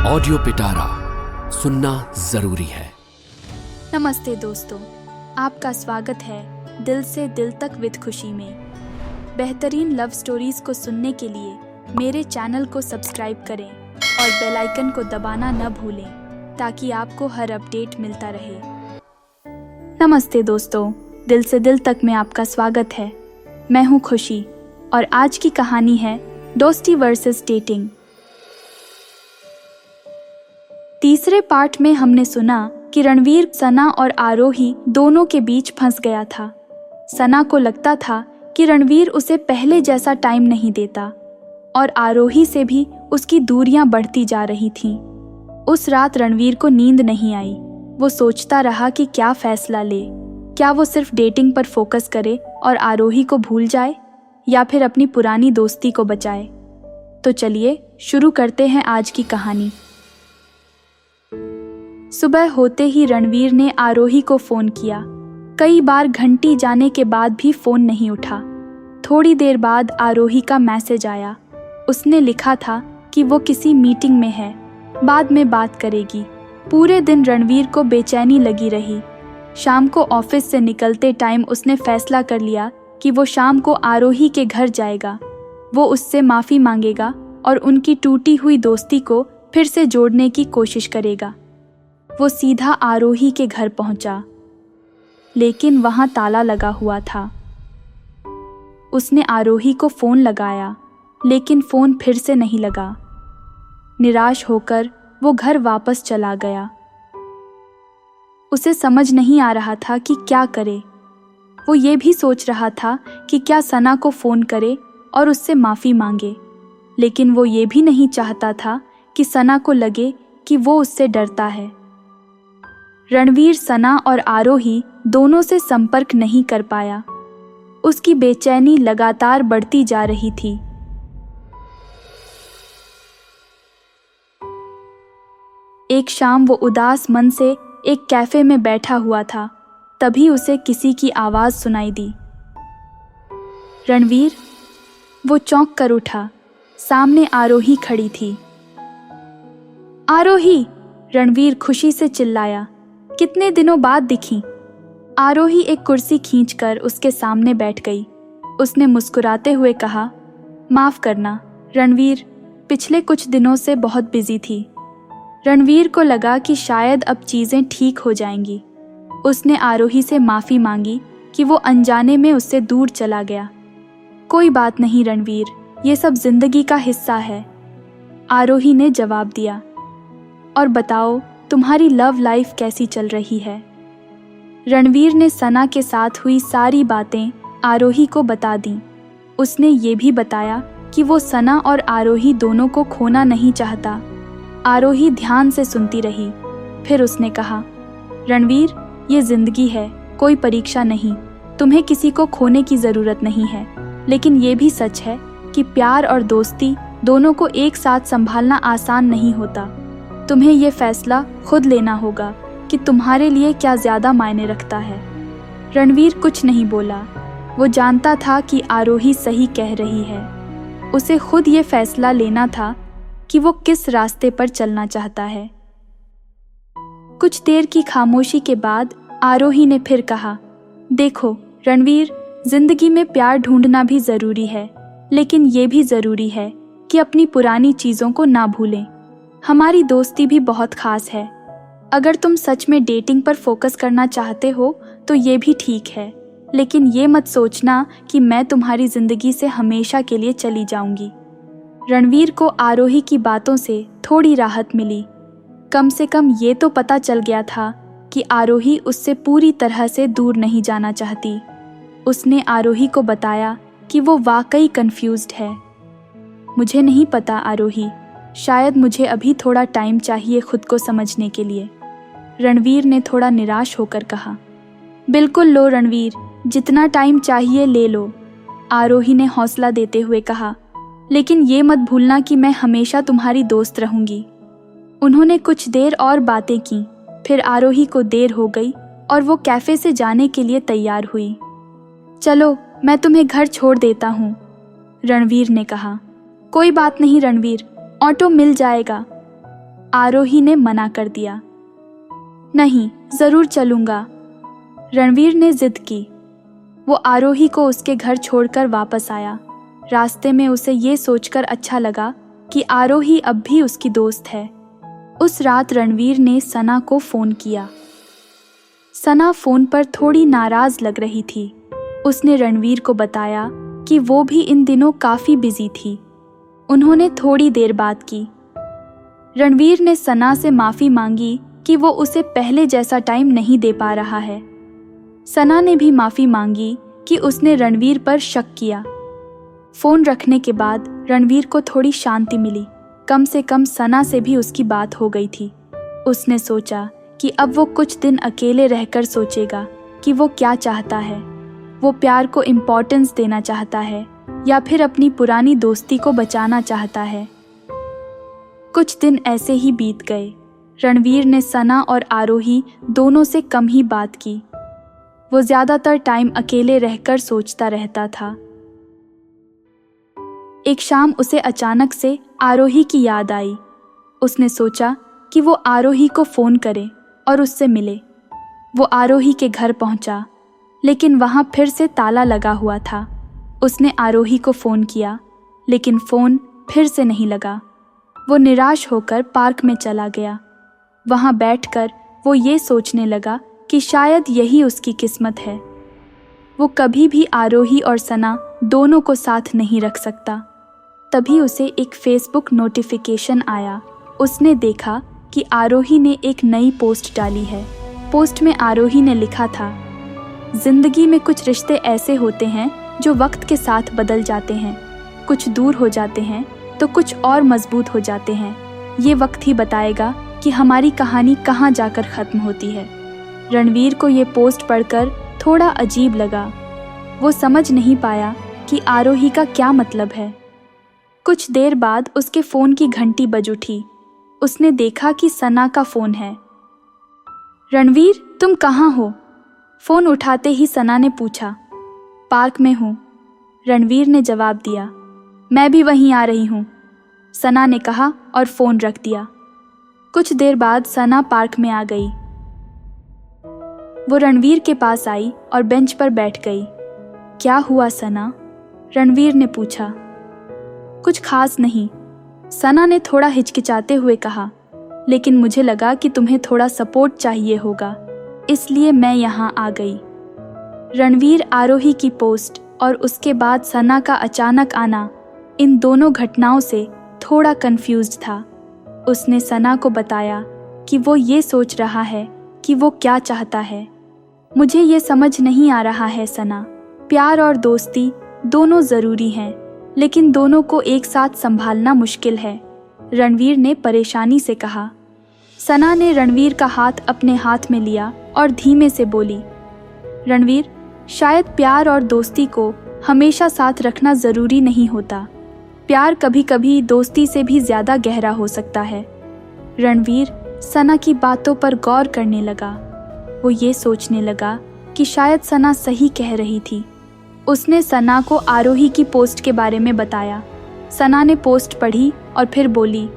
Audio पिटारा सुनना जरूरी है। नमस्ते दोस्तों, आपका स्वागत है दिल से दिल तक विद खुशी में। बेहतरीन लव स्टोरीज को सुनने के लिए मेरे चैनल को सब्सक्राइब करें और बेल आइकन को दबाना न भूलें ताकि आपको हर अपडेट मिलता रहे। नमस्ते दोस्तों, दिल से दिल तक में आपका स्वागत है। मैं हूँ खुशी और आज की कहानी है दोस्ती वर्सेस डेटिंग। तीसरे पार्ट में हमने सुना कि रणवीर सना और आरोही दोनों के बीच फंस गया था। सना को लगता था कि रणवीर उसे पहले जैसा टाइम नहीं देता और आरोही से भी उसकी दूरियां बढ़ती जा रही थीं। उस रात रणवीर को नींद नहीं आई। वो सोचता रहा कि क्या फैसला ले। क्या वो सिर्फ डेटिंग पर फोकस करे और आरोही को भूल जाए या फिर अपनी पुरानी दोस्ती को बचाए। तो चलिए शुरू करते हैं आज की कहानी। सुबह होते ही रणवीर ने आरोही को फ़ोन किया। कई बार घंटी जाने के बाद भी फ़ोन नहीं उठा। थोड़ी देर बाद आरोही का मैसेज आया। उसने लिखा था कि वो किसी मीटिंग में है, बाद में बात करेगी। पूरे दिन रणवीर को बेचैनी लगी रही। शाम को ऑफिस से निकलते टाइम उसने फैसला कर लिया कि वो शाम को आरोही के घर जाएगा। वो उससे माफ़ी मांगेगा और उनकी टूटी हुई दोस्ती को फिर से जोड़ने की कोशिश करेगा। वो सीधा आरोही के घर पहुंचा, लेकिन वहां ताला लगा हुआ था। उसने आरोही को फ़ोन लगाया, लेकिन फ़ोन फिर से नहीं लगा। निराश होकर वो घर वापस चला गया। उसे समझ नहीं आ रहा था कि क्या करे। वो ये भी सोच रहा था कि क्या सना को फ़ोन करे और उससे माफ़ी मांगे, लेकिन वो ये भी नहीं चाहता था कि सना को लगे कि वो उससे डरता है। रणवीर सना और आरोही दोनों से संपर्क नहीं कर पाया। उसकी बेचैनी लगातार बढ़ती जा रही थी। एक शाम वो उदास मन से एक कैफे में बैठा हुआ था। तभी उसे किसी की आवाज़ सुनाई दी। रणवीर! वो चौंक कर उठा। सामने आरोही खड़ी थी। आरोही! रणवीर खुशी से चिल्लाया। कितने दिनों बाद दिखी। आरोही एक कुर्सी खींचकर उसके सामने बैठ गई। उसने मुस्कुराते हुए कहा, माफ़ करना रणवीर, पिछले कुछ दिनों से बहुत बिजी थी। रणवीर को लगा कि शायद अब चीज़ें ठीक हो जाएंगी। उसने आरोही से माफ़ी मांगी कि वो अनजाने में उससे दूर चला गया। कोई बात नहीं रणवीर, ये सब जिंदगी का हिस्सा है, आरोही ने जवाब दिया। और बताओ, तुम्हारी लव लाइफ कैसी चल रही है? रणवीर ने सना के साथ हुई सारी बातें आरोही को बता दी। उसने ये भी बताया कि वो सना और आरोही दोनों को खोना नहीं चाहता। आरोही ध्यान से सुनती रही। फिर उसने कहा, रणवीर, ये जिंदगी है, कोई परीक्षा नहीं। तुम्हें किसी को खोने की ज़रूरत नहीं है, लेकिन ये भी सच है कि प्यार और दोस्ती दोनों को एक साथ संभालना आसान नहीं होता। तुम्हें ये फैसला खुद लेना होगा कि तुम्हारे लिए क्या ज़्यादा मायने रखता है। रणवीर कुछ नहीं बोला। वो जानता था कि आरोही सही कह रही है। उसे खुद ये फैसला लेना था कि वो किस रास्ते पर चलना चाहता है। कुछ देर की खामोशी के बाद आरोही ने फिर कहा, देखो रणवीर, जिंदगी में प्यार ढूंढना भी ज़रूरी है, लेकिन ये भी ज़रूरी है कि अपनी पुरानी चीज़ों को ना भूलें। हमारी दोस्ती भी बहुत खास है। अगर तुम सच में डेटिंग पर फोकस करना चाहते हो तो ये भी ठीक है, लेकिन ये मत सोचना कि मैं तुम्हारी ज़िंदगी से हमेशा के लिए चली जाऊंगी। रणवीर को आरोही की बातों से थोड़ी राहत मिली। कम से कम ये तो पता चल गया था कि आरोही उससे पूरी तरह से दूर नहीं जाना चाहती। उसने आरोही को बताया कि वो वाकई कंफ्यूज्ड है। मुझे नहीं पता आरोही, शायद मुझे अभी थोड़ा टाइम चाहिए खुद को समझने के लिए, रणवीर ने थोड़ा निराश होकर कहा। बिल्कुल लो रणवीर, जितना टाइम चाहिए ले लो, आरोही ने हौसला देते हुए कहा। लेकिन ये मत भूलना कि मैं हमेशा तुम्हारी दोस्त रहूंगी। उन्होंने कुछ देर और बातें की। फिर आरोही को देर हो गई और वो कैफे से जाने के लिए तैयार हुई। चलो, मैं तुम्हें घर छोड़ देता हूँ, रणवीर ने कहा। कोई बात नहीं रणवीर, ऑटो मिल जाएगा। आरोही ने मना कर दिया। नहीं, जरूर चलूंगा, रणवीर ने जिद की। वो आरोही को उसके घर छोड़कर वापस आया। रास्ते में उसे ये सोचकर अच्छा लगा कि आरोही अब भी उसकी दोस्त है। उस रात रणवीर ने सना को फ़ोन किया। सना फ़ोन पर थोड़ी नाराज़ लग रही थी। उसने रणवीर को बताया कि वो भी इन दिनों काफ़ी बिजी थी। उन्होंने थोड़ी देर बात की। रणवीर ने सना से माफ़ी मांगी कि वो उसे पहले जैसा टाइम नहीं दे पा रहा है। सना ने भी माफ़ी मांगी कि उसने रणवीर पर शक किया। फ़ोन रखने के बाद रणवीर को थोड़ी शांति मिली। कम से कम सना से भी उसकी बात हो गई थी। उसने सोचा कि अब वो कुछ दिन अकेले रहकर सोचेगा कि वो क्या चाहता है। वो प्यार को इम्पोर्टेंस देना चाहता है या फिर अपनी पुरानी दोस्ती को बचाना चाहता है। कुछ दिन ऐसे ही बीत गए। रणवीर ने सना और आरोही दोनों से कम ही बात की। वो ज़्यादातर टाइम अकेले रहकर सोचता रहता था। एक शाम उसे अचानक से आरोही की याद आई। उसने सोचा कि वो आरोही को फ़ोन करे और उससे मिले। वो आरोही के घर पहुंचा, लेकिन वहां फिर से ताला लगा हुआ था। उसने आरोही को फ़ोन किया, लेकिन फ़ोन फिर से नहीं लगा। वो निराश होकर पार्क में चला गया। वहां बैठकर वो ये सोचने लगा कि शायद यही उसकी किस्मत है। वो कभी भी आरोही और सना दोनों को साथ नहीं रख सकता। तभी उसे एक फेसबुक नोटिफिकेशन आया। उसने देखा कि आरोही ने एक नई पोस्ट डाली है। पोस्ट में आरोही ने लिखा था, जिंदगी में कुछ रिश्ते ऐसे होते हैं जो वक्त के साथ बदल जाते हैं। कुछ दूर हो जाते हैं तो कुछ और मजबूत हो जाते हैं। ये वक्त ही बताएगा कि हमारी कहानी कहाँ जाकर ख़त्म होती है। रणवीर को ये पोस्ट पढ़कर थोड़ा अजीब लगा। वो समझ नहीं पाया कि आरोही का क्या मतलब है। कुछ देर बाद उसके फ़ोन की घंटी बज उठी। उसने देखा कि सना का फ़ोन है। रणवीर, तुम कहाँ हो? फ़ोन उठाते ही सना ने पूछा। पार्क में हूँ, रणवीर ने जवाब दिया। मैं भी वहीं आ रही हूँ, सना ने कहा और फ़ोन रख दिया। कुछ देर बाद सना पार्क में आ गई। वो रणवीर के पास आई और बेंच पर बैठ गई। क्या हुआ सना? रणवीर ने पूछा। कुछ खास नहीं, सना ने थोड़ा हिचकिचाते हुए कहा, लेकिन मुझे लगा कि तुम्हें थोड़ा सपोर्ट चाहिए होगा, इसलिए मैं यहाँ आ गई। रणवीर आरोही की पोस्ट और उसके बाद सना का अचानक आना, इन दोनों घटनाओं से थोड़ा कंफ्यूज्ड था। उसने सना को बताया कि वो ये सोच रहा है कि वो क्या चाहता है। मुझे ये समझ नहीं आ रहा है सना, प्यार और दोस्ती दोनों ज़रूरी हैं, लेकिन दोनों को एक साथ संभालना मुश्किल है, रणवीर ने परेशानी से कहा। सना ने रणवीर का हाथ अपने हाथ में लिया और धीमे से बोली, रणवीर, शायद प्यार और दोस्ती को हमेशा साथ रखना ज़रूरी नहीं होता। प्यार कभी कभी दोस्ती से भी ज़्यादा गहरा हो सकता है। रणवीर सना की बातों पर गौर करने लगा। वो ये सोचने लगा कि शायद सना सही कह रही थी। उसने सना को आरोही की पोस्ट के बारे में बताया। सना ने पोस्ट पढ़ी और फिर बोली,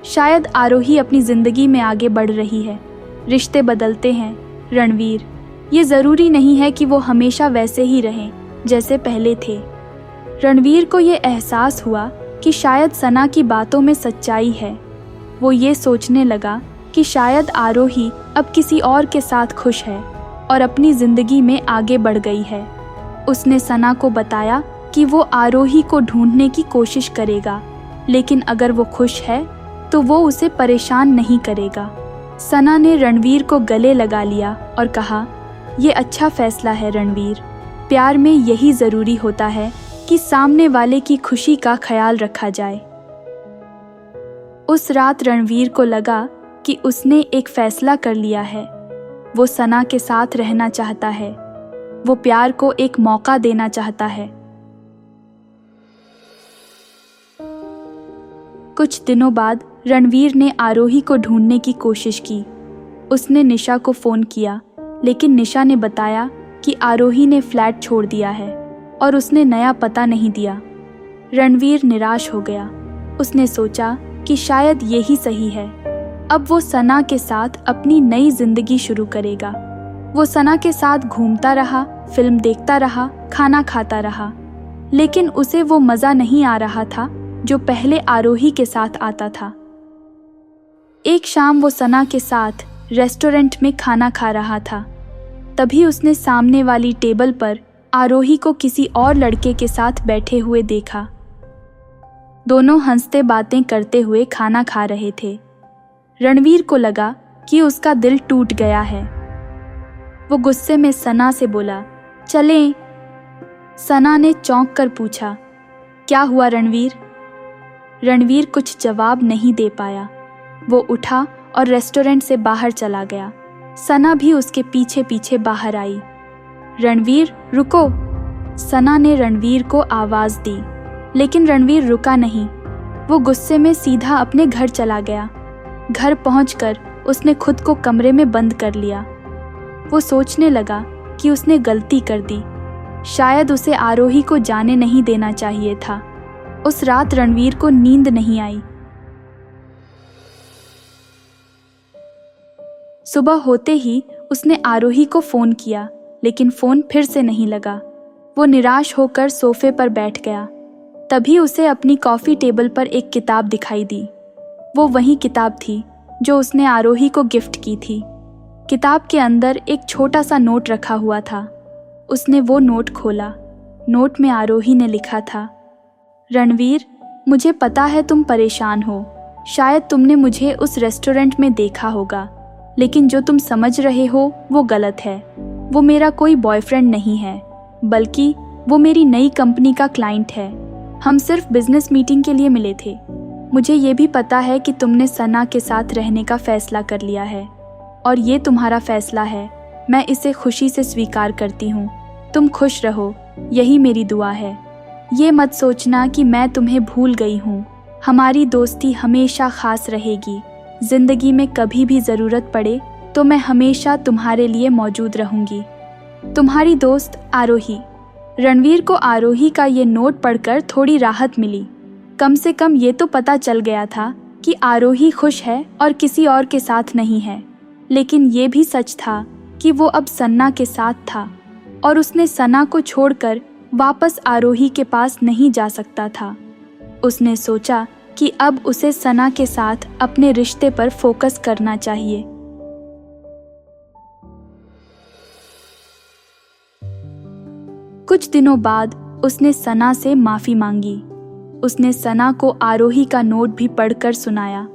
शायद आरोही अपनी ज़िंदगी में आगे बढ़ रही है। रिश्ते बदलते हैं रणवीर, ये ज़रूरी नहीं है कि वो हमेशा वैसे ही रहें जैसे पहले थे। रणवीर को ये एहसास हुआ कि शायद सना की बातों में सच्चाई है। वो ये सोचने लगा कि शायद आरोही अब किसी और के साथ खुश है और अपनी ज़िंदगी में आगे बढ़ गई है। उसने सना को बताया कि वो आरोही को ढूंढने की कोशिश करेगा, लेकिन अगर वो खुश है तो वो उसे परेशान नहीं करेगा। सना ने रणवीर को गले लगा लिया और कहा, ये अच्छा फैसला है रणवीर। प्यार में यही ज़रूरी होता है कि सामने वाले की खुशी का ख्याल रखा जाए। उस रात रणवीर को लगा कि उसने एक फैसला कर लिया है। वो सना के साथ रहना चाहता है। वो प्यार को एक मौका देना चाहता है। कुछ दिनों बाद रणवीर ने आरोही को ढूंढने की कोशिश की। उसने निशा को फ़ोन किया, लेकिन निशा ने बताया कि आरोही ने फ्लैट छोड़ दिया है और उसने नया पता नहीं दिया। रणवीर निराश हो गया। उसने सोचा कि शायद यही सही है। अब वो सना के साथ अपनी नई जिंदगी शुरू करेगा। वो सना के साथ घूमता रहा, फिल्म देखता रहा, खाना खाता रहा, लेकिन उसे वो मज़ा नहीं आ रहा था जो पहले आरोही के साथ आता था। एक शाम वो सना के साथ रेस्टोरेंट में खाना खा रहा था। तभी उसने सामने वाली टेबल पर आरोही को किसी और लड़के के साथ बैठे हुए देखा। दोनों हंसते बातें करते हुए खाना खा रहे थे। रणवीर को लगा कि उसका दिल टूट गया है। वो गुस्से में सना से बोला, चलें। सना ने चौंक कर पूछा, क्या हुआ रणवीर? रणवीर कुछ जवाब नहीं दे पाया। वो उठा और रेस्टोरेंट से बाहर चला गया। सना भी उसके पीछे पीछे बाहर आई। रणवीर रुको! सना ने रणवीर को आवाज़ दी, लेकिन रणवीर रुका नहीं। वो गुस्से में सीधा अपने घर चला गया। घर पहुंचकर उसने खुद को कमरे में बंद कर लिया। वो सोचने लगा कि उसने गलती कर दी। शायद उसे आरोही को जाने नहीं देना चाहिए था। उस रात रणवीर को नींद नहीं आई। सुबह होते ही उसने आरोही को फ़ोन किया, लेकिन फ़ोन फिर से नहीं लगा। वो निराश होकर सोफे पर बैठ गया। तभी उसे अपनी कॉफ़ी टेबल पर एक किताब दिखाई दी। वो वही किताब थी जो उसने आरोही को गिफ्ट की थी। किताब के अंदर एक छोटा सा नोट रखा हुआ था। उसने वो नोट खोला। नोट में आरोही ने लिखा था, रणवीर, मुझे पता है तुम परेशान हो। शायद तुमने मुझे उस रेस्टोरेंट में देखा होगा, लेकिन जो तुम समझ रहे हो वो गलत है। वो मेरा कोई बॉयफ्रेंड नहीं है, बल्कि वो मेरी नई कंपनी का क्लाइंट है। हम सिर्फ बिजनेस मीटिंग के लिए मिले थे। मुझे ये भी पता है कि तुमने सना के साथ रहने का फैसला कर लिया है, और ये तुम्हारा फैसला है। मैं इसे खुशी से स्वीकार करती हूँ। तुम खुश रहो, यही मेरी दुआ है। ये मत सोचना कि मैं तुम्हें भूल गई हूँ। हमारी दोस्ती हमेशा खास रहेगी। जिंदगी में कभी भी ज़रूरत पड़े तो मैं हमेशा तुम्हारे लिए मौजूद रहूँगी। तुम्हारी दोस्त आरोही। रणवीर को आरोही का ये नोट पढ़कर थोड़ी राहत मिली। कम से कम ये तो पता चल गया था कि आरोही खुश है और किसी और के साथ नहीं है। लेकिन ये भी सच था कि वो अब सन्ना के साथ था, और उसने सना को छोड़कर वापस आरोही के पास नहीं जा सकता था। उसने सोचा कि अब उसे सना के साथ अपने रिश्ते पर फोकस करना चाहिए। कुछ दिनों बाद उसने सना से माफ़ी मांगी। उसने सना को आरोही का नोट भी पढ़कर सुनाया।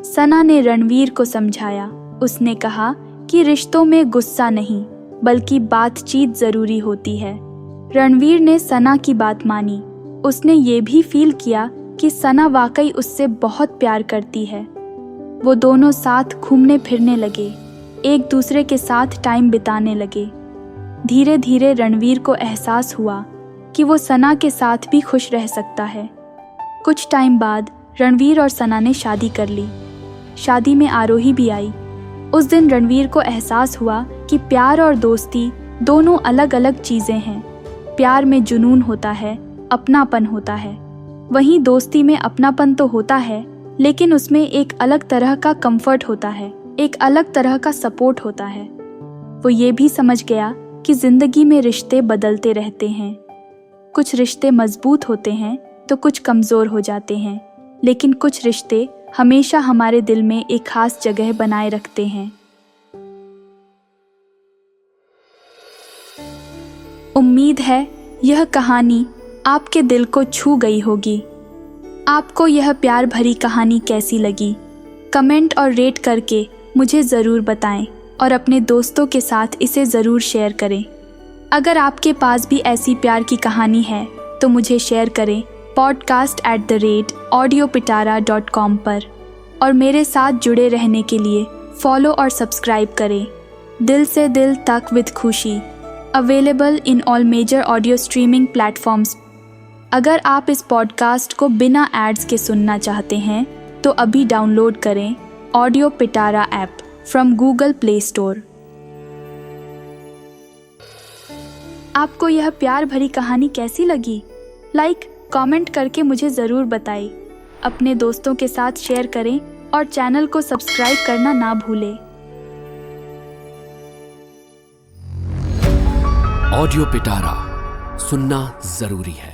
सना ने रणवीर को समझाया। उसने कहा कि रिश्तों में गुस्सा नहीं, बल्कि बातचीत ज़रूरी होती है। रणवीर ने सना की बात मानी। उसने ये भी फील किया कि सना वाकई उससे बहुत प्यार करती है। वो दोनों साथ घूमने फिरने लगे, एक दूसरे के साथ टाइम बिताने लगे। धीरे धीरे रणवीर को एहसास हुआ कि वो सना के साथ भी खुश रह सकता है। कुछ टाइम बाद रणवीर और सना ने शादी कर ली। शादी में आरोही भी आई। उस दिन रणवीर को एहसास हुआ कि प्यार और दोस्ती दोनों अलग अलग चीज़ें हैं। प्यार में जुनून होता है, अपनापन होता है। वहीं दोस्ती में अपनापन तो होता है, लेकिन उसमें एक अलग तरह का कंफर्ट होता है, एक अलग तरह का सपोर्ट होता है। वो ये भी समझ गया कि ज़िंदगी में रिश्ते बदलते रहते हैं। कुछ रिश्ते मजबूत होते हैं तो कुछ कमज़ोर हो जाते हैं, लेकिन कुछ रिश्ते हमेशा हमारे दिल में एक खास जगह बनाए रखते हैं। उम्मीद है यह कहानी आपके दिल को छू गई होगी। आपको यह प्यार भरी कहानी कैसी लगी? कमेंट और रेट करके मुझे ज़रूर बताएं, और अपने दोस्तों के साथ इसे ज़रूर शेयर करें। अगर आपके पास भी ऐसी प्यार की कहानी है तो मुझे शेयर करें podcast@audiopitara.com पर, और मेरे साथ जुड़े रहने के लिए फॉलो और सब्सक्राइब करें। दिल से दिल तक विद खुशी, available in all major audio streaming platforms. अगर आप इस पॉडकास्ट को बिना एड्स के सुनना चाहते हैं तो अभी डाउनलोड करें audio Pitara app from Google play store. आपको यह प्यार भरी कहानी कैसी लगी? लाइक, कमेंट करके मुझे ज़रूर बताएं। अपने दोस्तों के साथ शेयर करें और चैनल को सब्सक्राइब करना ना भूलें। ऑडियो पिटारा सुनना जरूरी है।